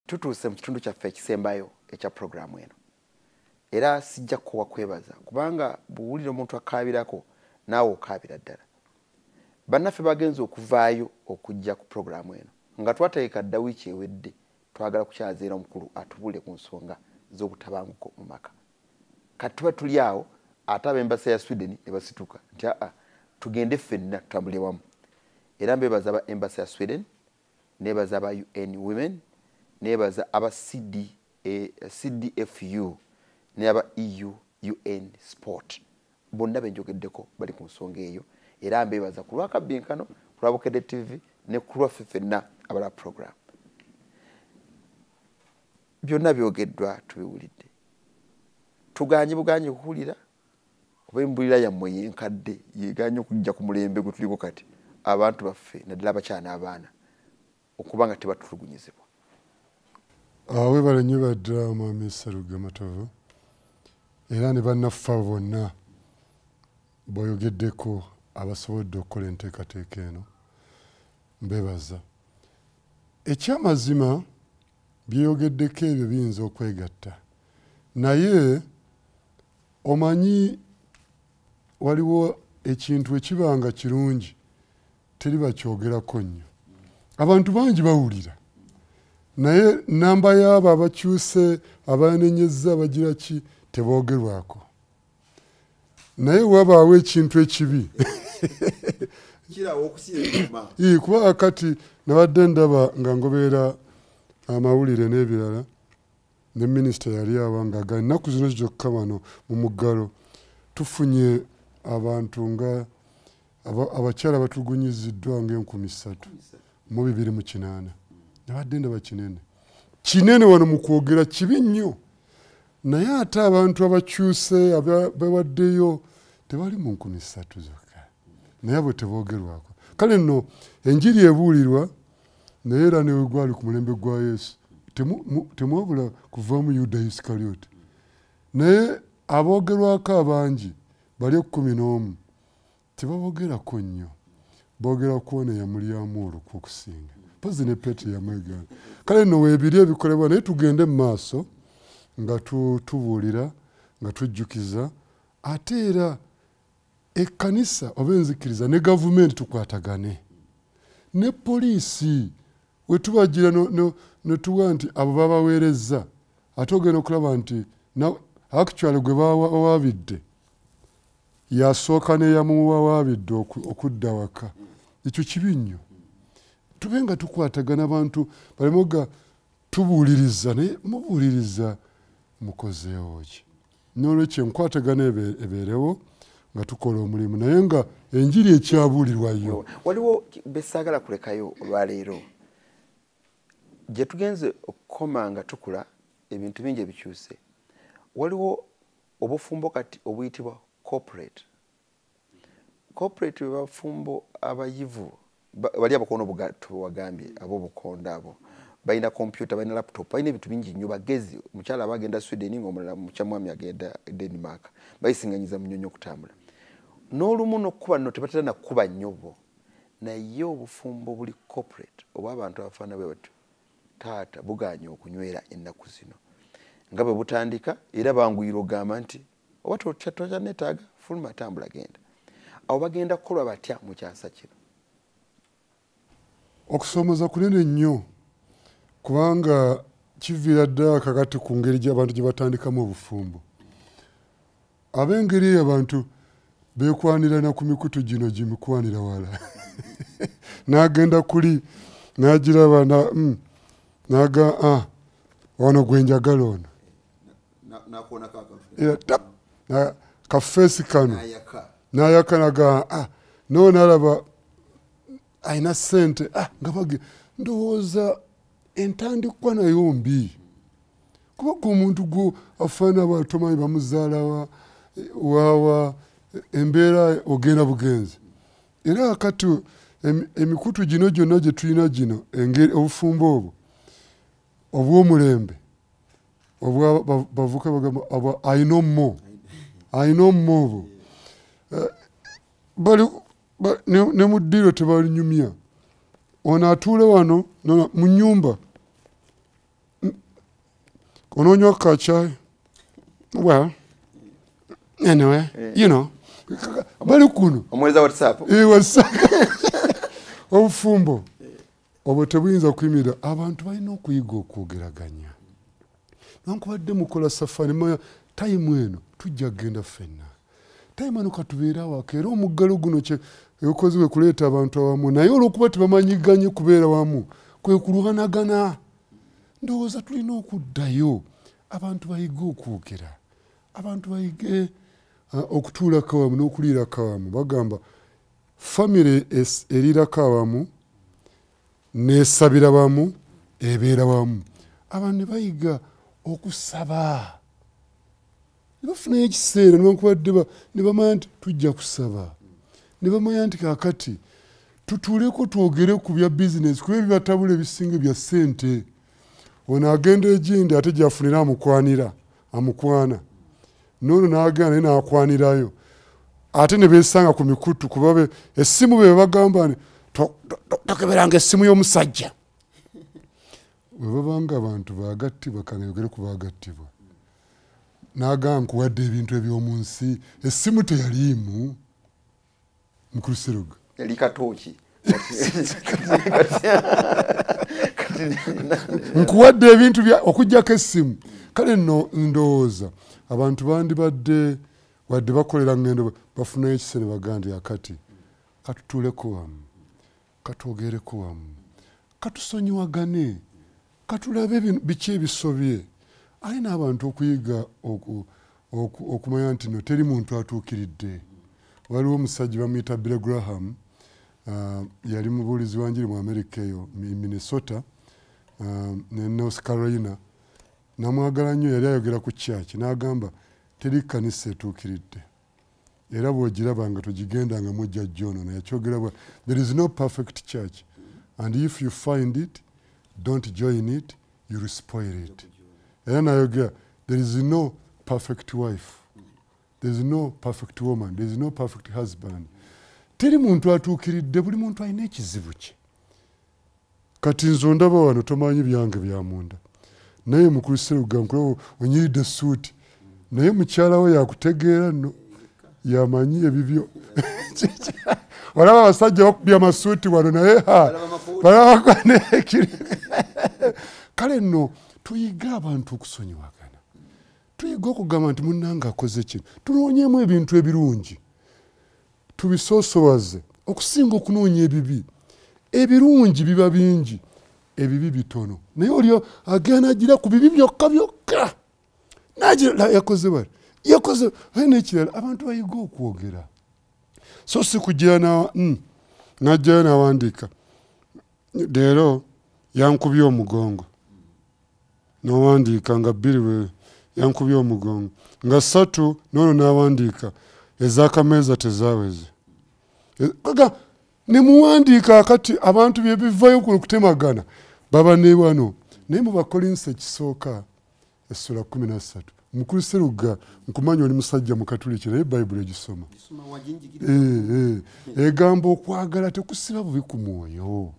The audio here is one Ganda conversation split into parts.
Tutuuse mu kitundu kyaffe ekisembayo ekya programu eno era sijja kuwa kwebaza kubanga buwulira omuntu akaabirako naawe okaabira ddala bannaffe bagenza okuvaayo okujja ku programu eno nga twateeka dda wiiki ewedde twagala kukyazeera omukulu atubule ku nsonga z'obutabanguko mu maka kati tuba tuli awo ate ab'embasa ya Sweden ne basituka nti tugende ffenna tutambule wamu era mbebaza aba embasa ya Sweden nebaza aba UN Women nebaza aba CDFU ne aba EU UN Sport bonna benjogeddeko bali ku nsonga eyo era mbebaza ku lwakabbinkano ku lwa Bukedde TV ne ku lwaffe ffenna abala program byonna byogeddwa tubiwulidde tuganye buganye kuwulira oba embulira yammwe yenkadde yeganye okujja ku mulembe gwe tuliko kati abantu baffe naddala abakyana abaana okuba nga tebatulugunyizibwa awe balenye badda Mwami Sseruga Matovu era ne bannaffe bonna boyogeddeko abasobodde okukola enteekateeka eno mbebaza ekyamazima byeyogeddeko ebyo biyinza okwegatta naye omanyi waliwo ekintu ekibanga kirungi teri bakyogerako nnyo abantu bangi bawulira naye namba y'abo abakyuse abanenyezza bagira ki teboogerwako naye wabaawo ekintu ekibi kuba kati nabadde ndaba nga ngobeera amawulire n'ebirala ne minisita yali awo ng'agaa ennaku zino zokka wano mu muggalo tufunye abantu nga abakyala batulugunyiziddwa nga3,248 nabadde ndaba kinene wano mu kwogera kibi nnyo naye ate abantu abakyuse bawaddeyo tebali mu 3,000 zokka naye abo teboogerwako kale nno enjiri ebuulirwa naye era newe gwali ku mulembe gwa Yesu temwabula kuvaamu Yuda Isikalioti naye aboogerwako abangi bali 11 tebaboogerako nnyo boogera kuona yamulyamu olukwo okusinga pozi ne Petero yamwegana kale nno weebiri ebikolebwa naye tugende mu maaso nga tubuulira nga tujjukiza ate era ekkanisa oba enzikiriza ne gavumenti tukwatagane ne poliisi we tubagira ne tuwa nti abo babaweerezza ate ogenda okulaba nti actually gwe bawaabidde yasooka neyamuwawaabidde okudda waka ekyo kibi nnyo tube nga tukwatagana abantu balemoga tubuuliriza naye mubuuliriza mukozeewo ki n'olwekyo enkwatagana ebeerewo nga tukola omulimu naye nga enjiri ekyabuulirwayo waliwo besaagala kulekayo olwaleero gye tugenze okukoma nga tukula ebintu bingi ebikyuse waliwo obufumbo kati obuyitibwa corporate bwe bafumbo abayivu bali abakono bugatto wagambye ab'obukonda abo balina kompyuta balina laptop balina ebintu bingi nnyo bagezi omukyala abagenda Sweden ng'omulala mukyamwami agenda Denmark bayisinganyiza mu nnyonyi okutambula n'olumu n'okkuba nno tebatera nakkuba nnyo bo naye obufumbo buli corporate oba abantu abafaana bwe batyo taata buganye okunywera ennaku zino nga bwe butandika era banguyira ogamba nti oba tokyannetaaga fuluma tambula genda abo bagenda kukolwa batya mu kyasa kino okusomoza kunene nnyo kubanga kiviira ddala kakati ku ngeri gy'abantu gye batandikamu obufumbo ab'engeri abantu beekwanirana ku mikutu gino gimikwanira wala n'agenda kuli n'agiraba naga wano gwe njagala ono kafeesi kano n'ayaka naga noonalaba ayina ssente nga bage ndowooza entandikwa nayo mbi kuba omuntu gwo afaana batomanyi bamuzaala wawa embeera ogenda bugenzi era kati emikutu gino gyonna gye tulina gino obufumbo obwo obw'omulembe bavuka bagamba ayina ommo obwo ne mu ddiiro tebalinyumya ono atuule wano mu nnyumba onoonywa kacayi well anyway you know bali kuno omweza WhatsApp obufumbo obwo tebuyinza kuyimirira abantu balina okuyiga okwogeraganya nankubadde mukola safari maya tayimu eno tujja kgenda ffenna tayimu eno katubeera awaka era omuggalo guno ebukozi bwe kuleeta abantu awamu naye olw'okuba tebamanyiganye kubeera wamu kwe kulwanagana ndowooza tulina okuddayo abantu bayige okwogera abantu bayige okutuulako awamu n'okuliirako awamu bagamba famire eriirako awamu neesabira wamu ebeera wamu abantu ne bayiga okusaba ne bafunayo ekiseera nebankubadde ne bamanya nti tujja kusaba ne bamanya nti kaakati tutuuleko twogere ku bya bizinesi kuba ebibatabula ebisinga bya ssente ono agenda egindi ate gyafunira amukwana noono n'agenda naye n'akwanirayo ate ne beesanga ku mikutu kuba essimu be bagamba tokeberanga essimu y'omusajja bwe babanga abantu baagattibwa kanayogere ku baagattibwa n'agamba nkuwadde ebintu eby'omu nsi essimu teyaliimu mukuluseruga yali katooki nkuwadde ebintu okuggyako essimu kale nno ndowooza abantu bandibadde wadde bakolera ngendo bafunayo ekise ne baganda yakati katutuuleko wamu katwogereko wamu katusonyiwagane katulabe biki ebisobye ali n'abantu okuyiga okumanya nti no teri muntu atuukiridde waliwo omusajja bamuyita Billy Graham yali mubuulizi wanjiri mu Amerika eyo Minnesota ne North Carolina namwagala nnyo yali ayogera ku kyaki n'agamba teri kanisa etuukiridde era bw'ogiraba nga togigenda mujja jjono naye kyogera bwa there is no perfect church and if you find it don't join it you will spoil it era nayogera there is no perfect wife there is no perfect woman there is no perfect husband teri muntu atuukiridde buli muntu alina ekizibu kye kati nzo ndaba wano tomanyi byange bya munda naye mukuluseruga nkulaba onyiridde suuti naye mukyala we yakutegeera nno yamanyi ebibyo walaba abasajja bakubya amasuuti wano naye kale nno tuyiga abantu okusonyiwagana tuyiga okugamba nti munnange akoze kino tunoonyemu ebintu ebirungi tubisoosowaze okusinga okunoonya ebibi ebirungi biba bingi ebibi bitono naye olio agenda agira ku bibi byokka byokka nagira yakoze bali yakoze aye n'ekirala abantu bayiga okwogera so si kugira najjayo nawandiika leero yankubye omugongo n'owandiika nga bbiri we yankubye omugongo nga ssatu noono n'awandiika ez'akameeza tezaaweze ne muwandiika akati abantu byebivayo ku kutemagana baba ne wano naye mu Bakolinso ekisooka essula 13 mukuluseruga nkumanya oli musajja mukatuliki naye bayibuli egisoma egamba okwagala tekusiba bubi ku mwoyo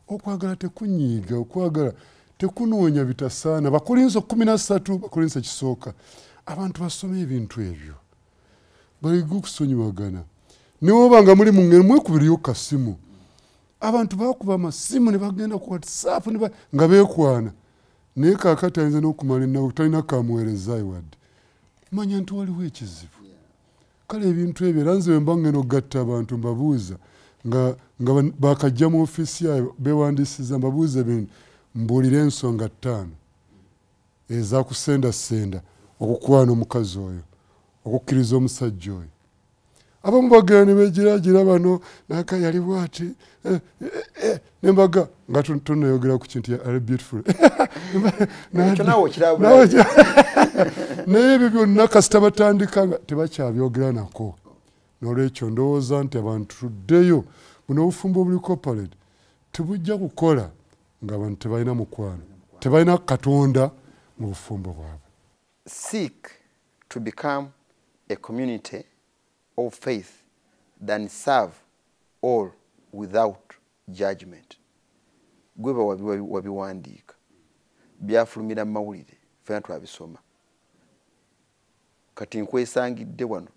okwagala tekunyiiga okwagala tekunoonya bitasaana Bakolinso 13 Bakolinso ekisooka abantu basome ebintu ebyo bayiga okusonyiwagana newoba nga muli mu ngeri mwekubiriyo kasimu abantu bakuba amasimu ne bagenda ku WhatsApp nga beekwana naye kaakati ayinza n'okumala ennaku talina kamuweerezaayo wadde manya nti waliwo ekizibu kale ebintu ebyo era nze wemba ngenda okugatta abantu mbabuuza nga bakajja mu ofiisi yayo beewandiisiza mbabuuza ebintu mbuulira ensonga 5 ezakusendasenda okukwana omukazi oyo okukkiriza omusajja oyo abamu bagenda ne beegiraagira bano naka yali bwati nembaga nga tonayogera ku kintu ya beautiful naye ebyo byonna kasita batandika nga tebakyabyogera nako n'olwekyo ndowooza nti abantu tuddeyo buno obufumbo obuli corporate tebujja kukola ng'abantu tebalina mukwano tebalina katonda mu bufumbo bwabwe. Seek to become a community of faith than serve all without judgment. Gweba wabiwandiika byafulumira mu mawulire fena twabisoma kati nkwesangidde wano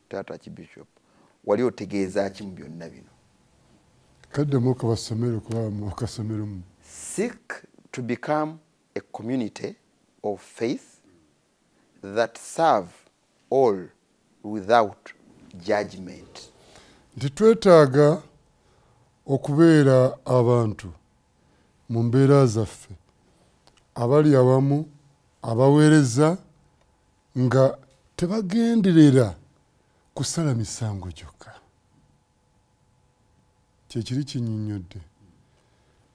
taata Archbishop wali otegeeza ki mu byonna bino kaddemu okabasomero kuba okasomeromu seek to become a community of faith that serve all without judgment. Twetaaga okubeera abantu mu mbeera zaffe abali awamu abaweereza nga tebagenderera kusala misango gyokka. Kyekiri kinnyonnyodde.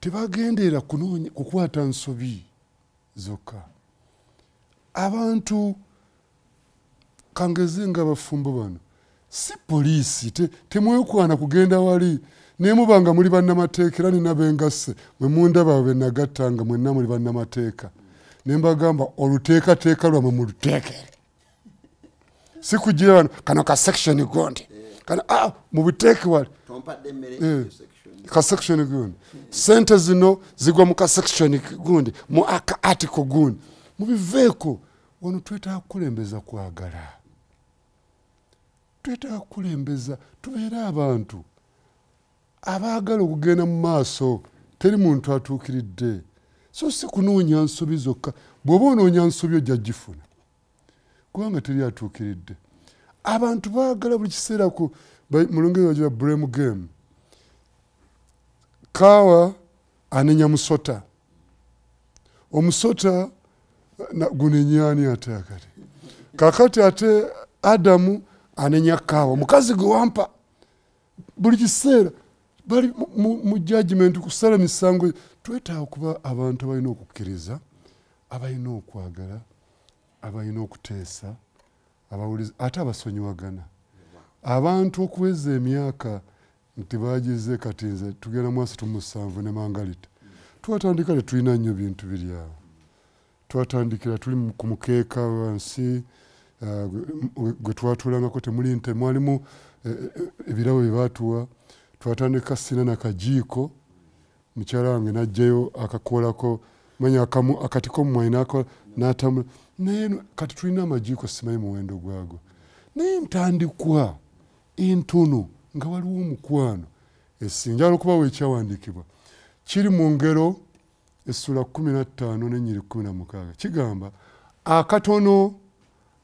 Tebagenderera kukwata nsobi zokka. Abantu kangeze nga abafumbo bano si poliisi temwekwana kugenda wali nemubanga muli bannamateeka era nina bengasse mwe mundaba be nagattanga mwenna muli bannamateeka ne mbagamba oluteekateeka lwammwe muluteekere si kugira wano kano ka section gundi kano mu buteeke wali ka section gundi sente zino zigwa mu ka section gundi mu aka article gundi mubiveeko wano twetaaga kukulembeza kwagala twetaaga kukulembeza tubeere abantu abaagala okugenda mu maaso teri muntu atuukiridde so si kunoonya nsobi zokka bw'oba onoonya nsobi ojja gifuna kubanga teri atuukiridde abantu baagala buli kiseera ku mu Lungereza bagira blame game kaawa anenya musota omusota gunenyaani ate akati kakati ate Adamu anenya kaawa mukazi gwe wampa buli kiseera bali mu judgment kusala misango twetaaga kuba abantu abalina okukkiriza abalina okwagala abalina okuteesa abawuliza ate abasonyiwagana abantu okuweza emyaka nti bagize kati nze tugenda mu 37 ne mangalita twatandika tetulina nnyo bintu biri awo twatandikira tuli ku mukeeka wansi gwe twatuulangako temwalimu ebirabo bye baatuwa twatandika sina nakajiiko mukyala wange najjayo akakoolako manya akatiko mumwanyi nakola n'atambula naye kati tulina amajiiko simanyi muwendo gwago naye ntandikwa entono nga waliwo omukwano esinjala okubawo ekyawandiikibwa kiri mu Ngero essula 15 n'ennyiri 16 kigamba akatono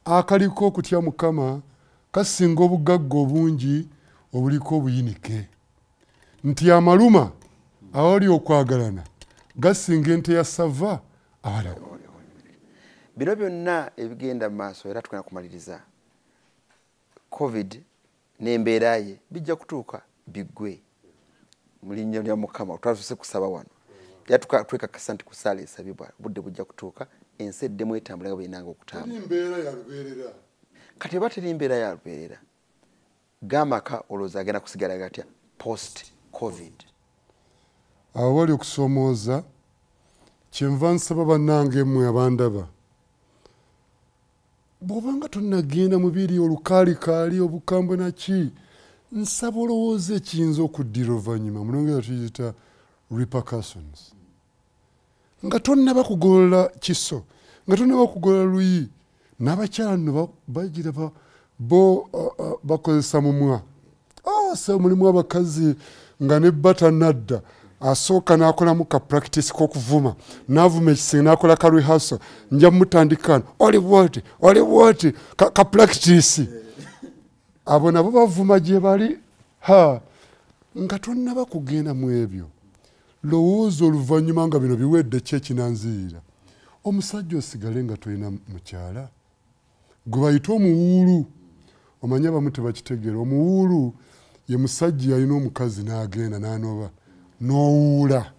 akaliko okutya Mukama kasinga obugagga obungi obuliko obuyinike nti amaluma awali okwagalana gasinga ente ya sava awala. Bino byonna ebigenda mu maaso era tukana kumaliriza COVID n'embeera ye bijja kutuuka biggwe mu linnya lya Mukama twasose kusaba wano twekakasa nti kusaala esabibwa budde bujja kutuuka ensi eddemu etambula nga bwerinanga okutambula kati oba teri mbeera ya lubeerera gamaka olowooza agenda kusigala gatya post COVID. Awo wali okusoomooza kyenva nsaba bannange mmwe abandaba bw'obanga tonnagenda mu biri olukaalikaali obukambwe naki nsaba olowooza ekiyinza okuddira oluvannyuma mu Lungereza tuyita repercussions nga tonnaba kugolola kiso nga tonnaba kugolola luyi n'abakyala nno bagira bo bakozesa mumwa so mulimu abakazi nga ne bata nadda asooka n'akolamu ka practice k'okuvuma n'avuma ekisinga n'akola ka rehearsal nja mutandikano oli bwoti ka practice abo nabo bavuma gye bali nga tonnaba kugenda mu ebyo lowooza oluvannyuma nga bino biwedde ki ekinanzirira omusajja osigale nga tolina mukyala gwe bayita omuwuulu omanye abamu tebakitegeera omuwuulu ye musajja yalina omukazi n'agenda n'anoba n'owuula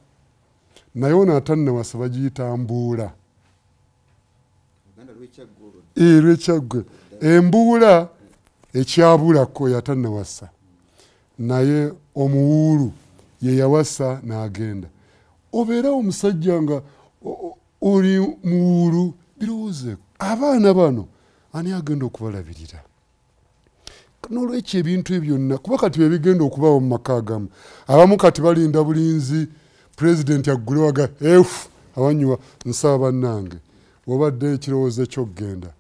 naye ono atannawasa bagiyita mbuula lwekyaggwe embuula ekyabulako yatannawasa naye omuwuulu ye yawasa n'agenda obeerawo omusajja nga oli muwuulu birowoozeeko abaana bano ani agenda okubalabirira n'olwekyo ebintu ebyo byonna kuba kati bye bigenda okubaawo mu maka agamu abamu kati balinda bulinzi pulezidenti aggule waga awanyuwa nsaba bannange obadde ekirowoozo ky'okgenda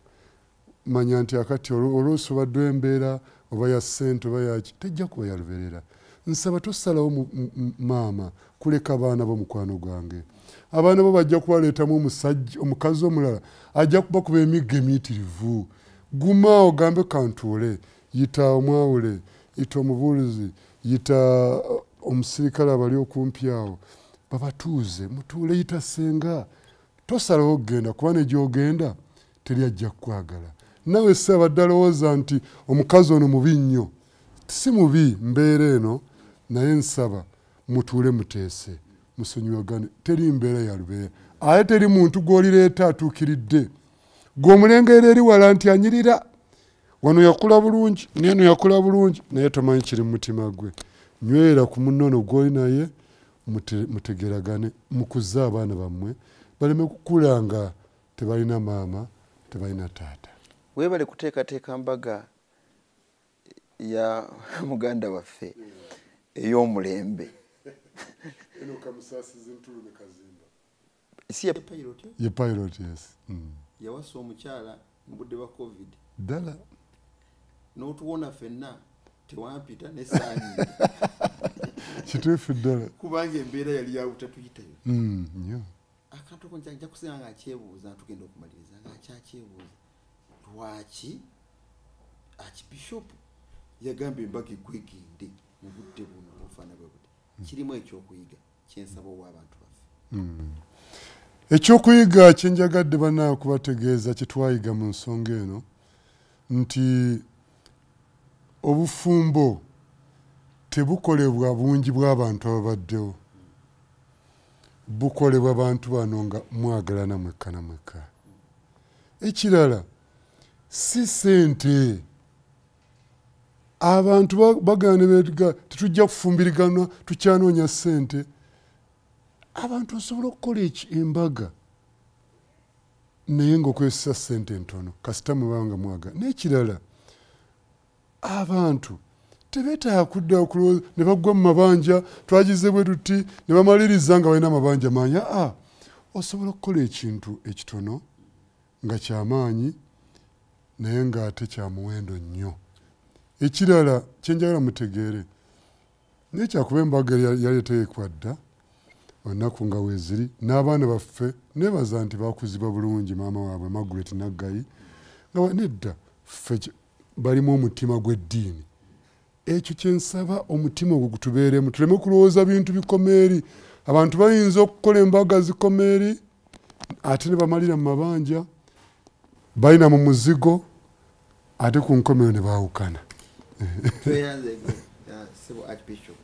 manya nti akati oluusi obadde embeera oba ya ssente oba yaki tejja kuba ya lubeerera nsaba tosalawo maama kuleka abaana b'omukwano gwange abaana bo bajja kubaleetamu omukazi omulala ajja kubakuba emigga emiyitirivu guma ogambe kantuule yita omwawule yita omubuulizi yita omusirikale abali okumpi awo babatuuze mutuule yita senga tosalawo okgenda kuba ne gy'ogenda teri ajja kukwagala nawe saabadde alowooza nti omukazi ono mubi nnyo si mubi mbeera eno naye nsaba mutuule muteese musonyiwagane teri mbeera ya lubeera ate teri muntu gw'olireeta atuukiridde gw'omulengerera eri wala nti anyirira wano yakula bulungi neno yakula bulungi naye tomanyi kiri mu mutima gwe nywera ku munono gw'oli naye mutegeragane mukuze abaana bammwe baleme kukula nga tebalina maama tebalina taata weebale kuteekateeka mbaga ya muganda waffe ey'omulembe ye pilot yes yawasa omukyala mu budde bwa covid ddala n'otuwona ffenna tewampita n'essaanyi kituufu ddala kubanga embeera yali yabutatuyitayo nnyo akantu ko nja kusinga nga akyebuuza tugenda okumaliriza nga akyakyebuuza lwaki archbishop yagamba embaga ekwegende mu budde buno obufaana bwe buti kirimu ekyokuyiga kyensaba ow'abantu baffe ekyokuyiga kyenjagadde bannaawe kubategeeza kyetwayiga mu nsonga eno nti obufumbo tebukolebwa bungi bw'abantu ababaddewo bukolebwa bantu bano nga mwagalana mwekka na mwekka ekirala si ssente abantu bagane beega tetujja kufumbirigana tukyanoonya ssente abantu osobola okukola embaga naye ngaokozesa ssente entono kasita mubanga mwaga n'ekirala abantu tebeetaaga kudda okulowooza ne bagwa mu mabanja twagize bwe tuti ne bamaliriza nga balina amabanja maanyi osobola okukola ekintu ekitono nga kyamaanyi naye ng'ate kya muwendo nnyo ekirala kyenjagala mutegeere naye kyakuba embaga yali eteekwa dda olunaku nga weeziri n'abaana baffe nebaza nti bakuzibwa bulungi maama waabwe Margaret Naggayi nga nedda ffe balimu omutima gw'eddiini ekyo kyensaba omutima ogwo gutubeeremu tuleme kulowooza bintu bikomeeri abantu bayinza okukola embaga zikomeeri ate ne bamalira mu mabanja balina mu muzigo ate ku nkomero ne baawukana archbishop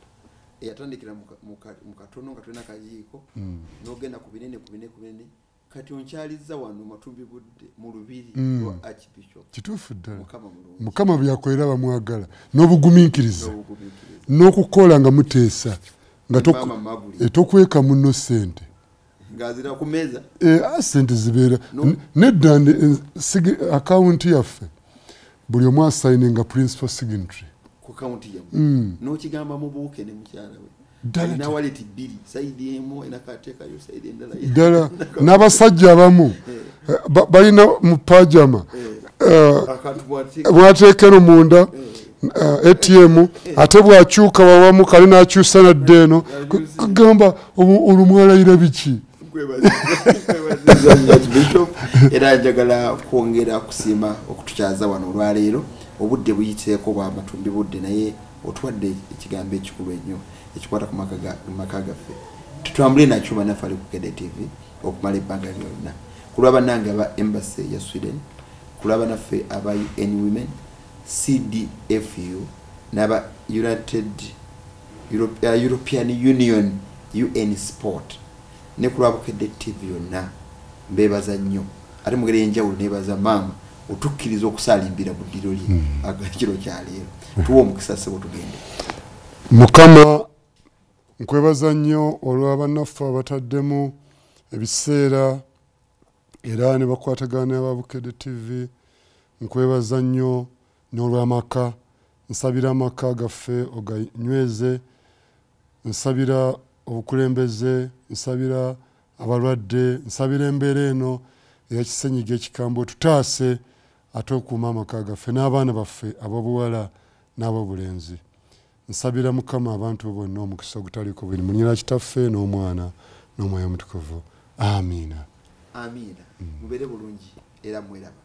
eyatandikira mu katono nga tulina kajiiko n'ogenda ku binene kati onkyalizza wano matumbi budde mu lubiri lwa archbishop kituufu ddala mukama byakolera bamwagala n'obugumiikiriza n'okukola nga muteesa nga tokweka muno ssente ngazira ku meza ssente zibeera nedda akawunti yaffe buli omu asayininga principal signatory ku kawunti yamu n'okigamba mu buuke ne mukyala we alina waleti bbiri sayidi emu enakateekayo sayidi endala ddala n'abasajja abamu balina mu pajama bwateekero munda ATM ate bwakyuka wawamu kale n'akyusa nadde eno kagamba olumwalayira biki era njagala kwongera kusiima okutukyaza wano olwaleero obudde buyiteeko bwa matumbi budde naye otuwadde ekigambo ekikulu ennyo ekikwata ku maka gaffe tutambule nakyo banaffe ali ku Kede TV okumala ebbanga lyonna kulwa bannange aba embassy ya Sweden kulwa banaffe aba UN Women CDFU n'aba European Union UN Sport ne kulwa Kede TV yonna mbebaza nnyo ate mugere enjawulo nebaza maama otukkiriza okusalimbira buddiro lye agakiro kyaleero tuwa omukisa sebo tugende mukama nkwebaza nnyo olw'abannaffe abataddemu ebiseera era ne bakwatagana aba Kede TV nkwebaza nnyo n'olw'amaka nsabira amaka gaffe oganyweze, nsabira obukulembeze, nsabira abalwadde, nsabira embeera eno eyakisenyiga ekikambwe tutaase ate okuuma amaka gaffe n'abaana baffe ab'obuwala n'ab'obulenzi. Nsabira Mukama abantu bonna omukisa ogutaliko bwini mu linnya lya Kitaffe n'Omwana n'Omwoyo Omutukuvu. Amiina. Amiina. Mubeere bulungi era mweraba.